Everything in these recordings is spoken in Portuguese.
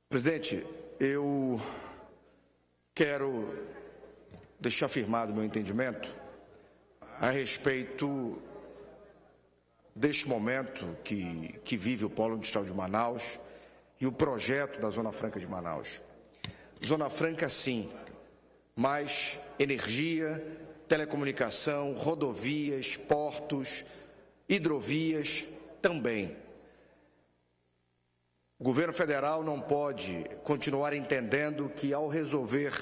Presidente, eu quero deixar firmado o meu entendimento a respeito deste momento que vive o Polo Industrial de Manaus e o projeto da Zona Franca de Manaus. Zona Franca, sim, mas energia, telecomunicação, rodovias, portos, hidrovias também. O governo federal não pode continuar entendendo que, ao resolver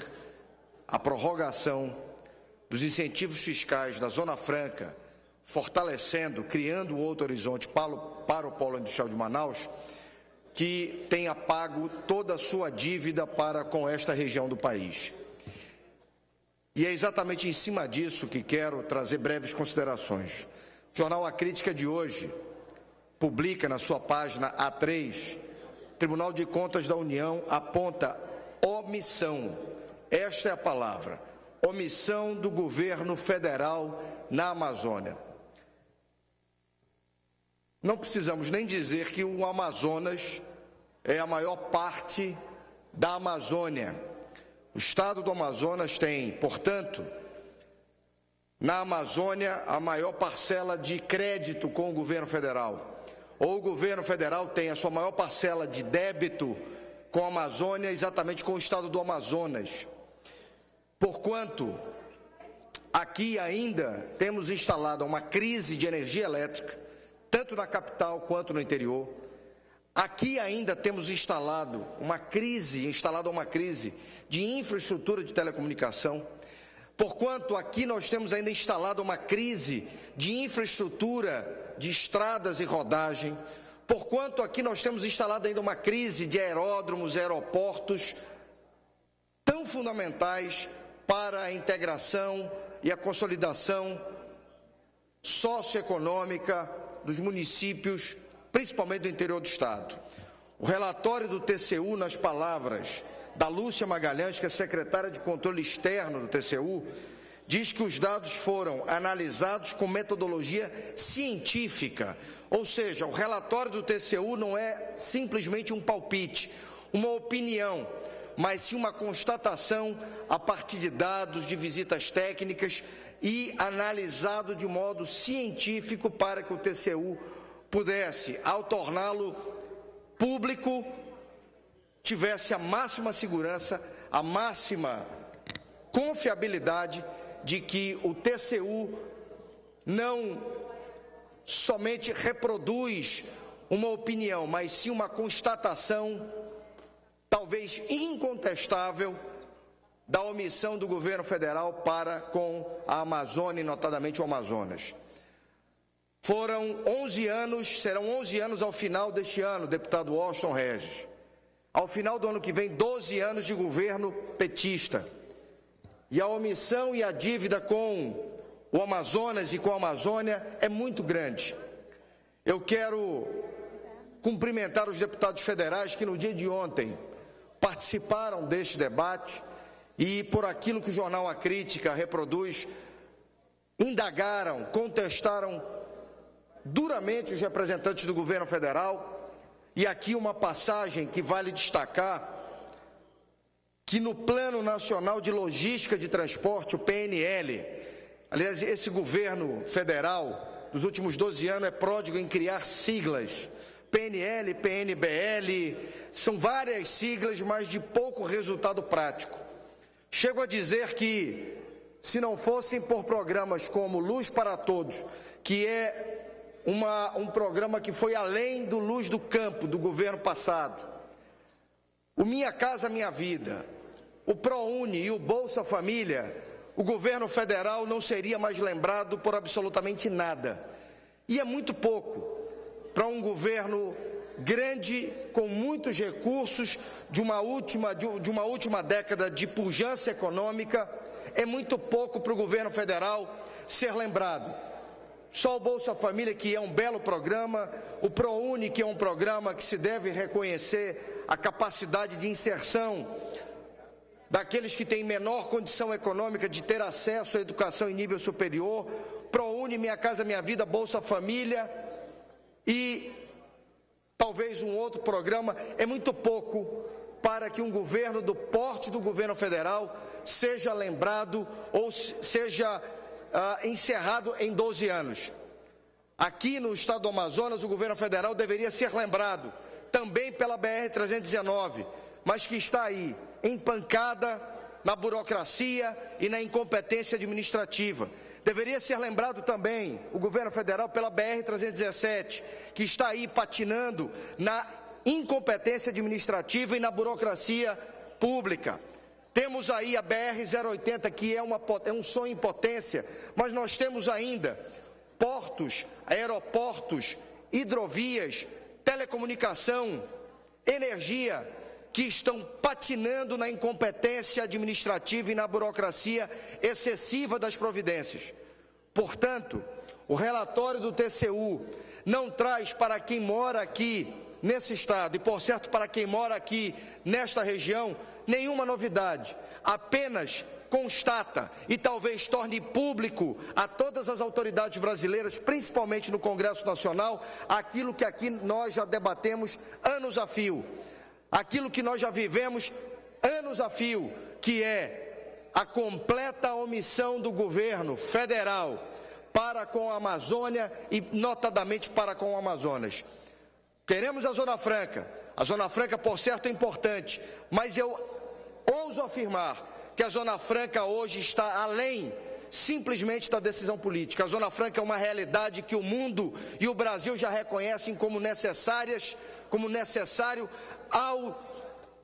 a prorrogação dos incentivos fiscais da Zona Franca, fortalecendo, criando outro horizonte para o Polo Industrial de Manaus, que tenha pago toda a sua dívida para com esta região do país. E é exatamente em cima disso que quero trazer breves considerações. O jornal A Crítica de hoje publica na sua página A3, Tribunal de Contas da União aponta omissão, esta é a palavra, omissão do governo federal na Amazônia. Não precisamos nem dizer que o Amazonas é a maior parte da Amazônia. O estado do Amazonas tem, portanto, na Amazônia, a maior parcela de crédito com o governo federal. Ou o governo federal tem a sua maior parcela de débito com a Amazônia, exatamente com o estado do Amazonas. Porquanto, aqui ainda temos instalada uma crise de energia elétrica, tanto na capital quanto no interior. Aqui ainda temos instalada uma crise de infraestrutura de telecomunicação. Porquanto aqui nós temos ainda instalado uma crise de infraestrutura de estradas e rodagem, porquanto aqui nós temos instalado ainda uma crise de aeródromos e aeroportos tão fundamentais para a integração e a consolidação socioeconômica dos municípios, principalmente do interior do estado. O relatório do TCU, nas palavras da Lúcia Magalhães, que é secretária de Controle Externo do TCU, diz que os dados foram analisados com metodologia científica, ou seja, o relatório do TCU não é simplesmente um palpite, uma opinião, mas sim uma constatação a partir de dados, de visitas técnicas e analisado de modo científico para que o TCU pudesse, ao torná-lo público, tivesse a máxima segurança, a máxima confiabilidade de que o TCU não somente reproduz uma opinião, mas sim uma constatação, talvez incontestável, da omissão do governo federal para com a Amazônia, notadamente o Amazonas. Foram 11 anos, serão 11 anos ao final deste ano, deputado Washington Regis. Ao final do ano que vem, 12 anos de governo petista. E a omissão e a dívida com o Amazonas e com a Amazônia é muito grande. Eu quero cumprimentar os deputados federais que no dia de ontem participaram deste debate e, por aquilo que o jornal A Crítica reproduz, indagaram, contestaram duramente os representantes do governo federal. E aqui uma passagem que vale destacar, que no Plano Nacional de Logística de Transporte, o PNL, aliás, esse governo federal dos últimos 12 anos é pródigo em criar siglas, PNL, PNBL, são várias siglas, mas de pouco resultado prático. Chego a dizer que, se não fossem por programas como Luz para Todos, que é um programa que foi além do Luz do Campo, do governo passado, o Minha Casa Minha Vida, o ProUni e o Bolsa Família, o governo federal não seria mais lembrado por absolutamente nada. E é muito pouco para um governo grande, com muitos recursos, de uma última década de pujança econômica, é muito pouco para o governo federal ser lembrado. Só o Bolsa Família, que é um belo programa, o ProUni, que é um programa que se deve reconhecer a capacidade de inserção daqueles que têm menor condição econômica de ter acesso à educação em nível superior, ProUni, Minha Casa Minha Vida, Bolsa Família e talvez um outro programa, é muito pouco para que um governo do porte do governo federal seja lembrado ou seja encerrado em 12 anos. Aqui no estado do Amazonas, o governo federal deveria ser lembrado também pela BR-319, mas que está aí, empancada na burocracia e na incompetência administrativa. Deveria ser lembrado também o governo federal pela BR-317, que está aí patinando na incompetência administrativa e na burocracia pública. Temos aí a BR-080, que é um sonho em potência, mas nós temos ainda portos, aeroportos, hidrovias, telecomunicação, energia, que estão patinando na incompetência administrativa e na burocracia excessiva das providências. Portanto, o relatório do TCU não traz para quem mora aqui nesse estado e, por certo, para quem mora aqui nesta região, nenhuma novidade, apenas constata e talvez torne público a todas as autoridades brasileiras, principalmente no Congresso Nacional, aquilo que aqui nós já debatemos anos a fio, aquilo que nós já vivemos anos a fio, que é a completa omissão do governo federal para com a Amazônia e notadamente para com o Amazonas. Queremos a Zona Franca, por certo, é importante, mas eu ouso afirmar que a Zona Franca hoje está além simplesmente da decisão política. A Zona Franca é uma realidade que o mundo e o Brasil já reconhecem como necessário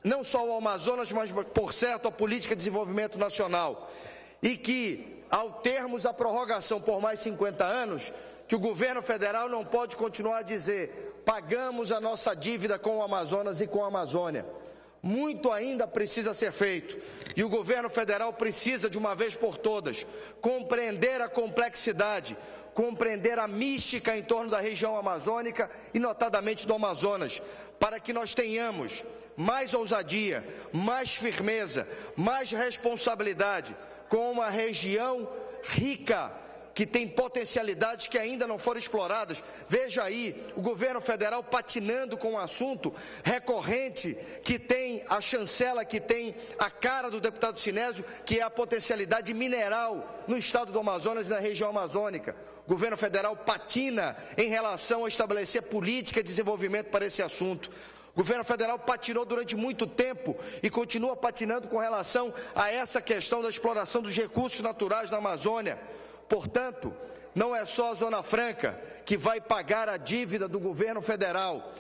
não só ao Amazonas, mas, por certo, à política de desenvolvimento nacional. E que, ao termos a prorrogação por mais 50 anos, que o governo federal não pode continuar a dizer: pagamos a nossa dívida com o Amazonas e com a Amazônia. Muito ainda precisa ser feito e o governo federal precisa, de uma vez por todas, compreender a complexidade, compreender a mística em torno da região amazônica e notadamente do Amazonas, para que nós tenhamos mais ousadia, mais firmeza, mais responsabilidade com uma região rica, que tem potencialidades que ainda não foram exploradas. Veja aí, o governo federal patinando com um assunto recorrente, que tem a chancela, que tem a cara do deputado Sinésio, que é a potencialidade mineral no estado do Amazonas e na região amazônica. O governo federal patina em relação a estabelecer política de desenvolvimento para esse assunto. O governo federal patinou durante muito tempo e continua patinando com relação a essa questão da exploração dos recursos naturais na Amazônia. Portanto, não é só a Zona Franca que vai pagar a dívida do governo federal,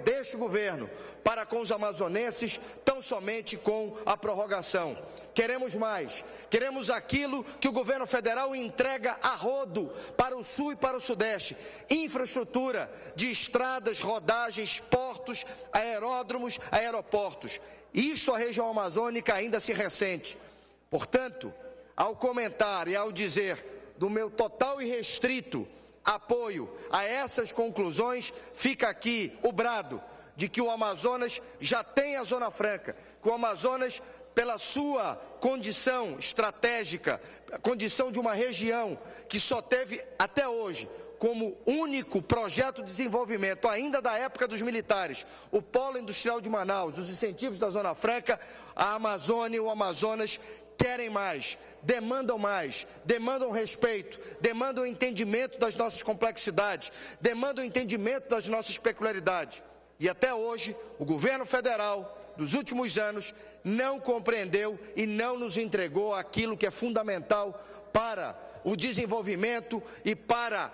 deste governo, para com os amazonenses, tão somente com a prorrogação. Queremos mais, queremos aquilo que o governo federal entrega a rodo para o sul e para o sudeste: infraestrutura de estradas, rodagens, portos, aeródromos, aeroportos. Isso a região amazônica ainda se ressente. Portanto, ao comentar e ao dizer do meu total e restrito apoio a essas conclusões, fica aqui o brado de que o Amazonas já tem a Zona Franca, que o Amazonas, pela sua condição estratégica, a condição de uma região que só teve até hoje como único projeto de desenvolvimento, ainda da época dos militares, o Polo Industrial de Manaus, os incentivos da Zona Franca, a Amazônia e o Amazonas querem mais, demandam respeito, demandam entendimento das nossas complexidades, demandam entendimento das nossas peculiaridades. E até hoje, o governo federal, dos últimos anos, não compreendeu e não nos entregou aquilo que é fundamental para o desenvolvimento e para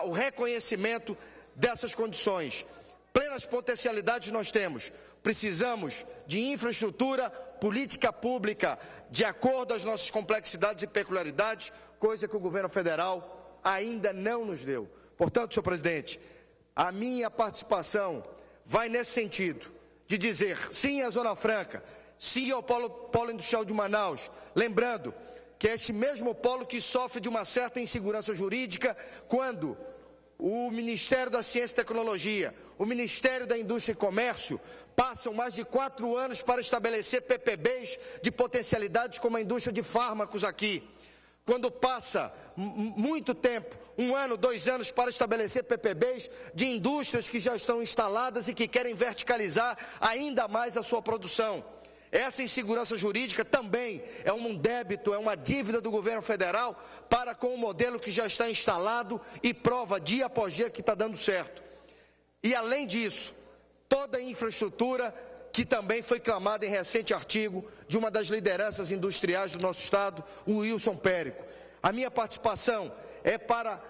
o reconhecimento dessas condições. Plenas potencialidades nós temos. Precisamos de infraestrutura, política pública, de acordo às nossas complexidades e peculiaridades, coisa que o governo federal ainda não nos deu. Portanto, senhor presidente, a minha participação vai nesse sentido, de dizer sim à Zona Franca, sim ao Polo Industrial de Manaus, lembrando que é este mesmo polo que sofre de uma certa insegurança jurídica quando o Ministério da Ciência e Tecnologia, o Ministério da Indústria e Comércio passam mais de 4 anos para estabelecer PPBs de potencialidades como a indústria de fármacos aqui. Quando passa muito tempo, 1 ano, 2 anos para estabelecer PPBs de indústrias que já estão instaladas e que querem verticalizar ainda mais a sua produção. Essa insegurança jurídica também é um débito, é uma dívida do governo federal para com o modelo que já está instalado e prova dia após dia que está dando certo. E além disso, toda a infraestrutura que também foi clamada em recente artigo de uma das lideranças industriais do nosso estado, o Wilson Périco. A minha participação é para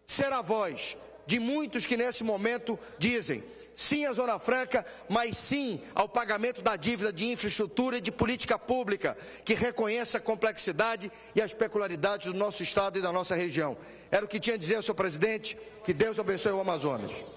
ser a voz de muitos que nesse momento dizem sim à Zona Franca, mas sim ao pagamento da dívida de infraestrutura e de política pública que reconheça a complexidade e as peculiaridades do nosso estado e da nossa região. Era o que tinha a dizer, senhor presidente. Que Deus abençoe o Amazonas.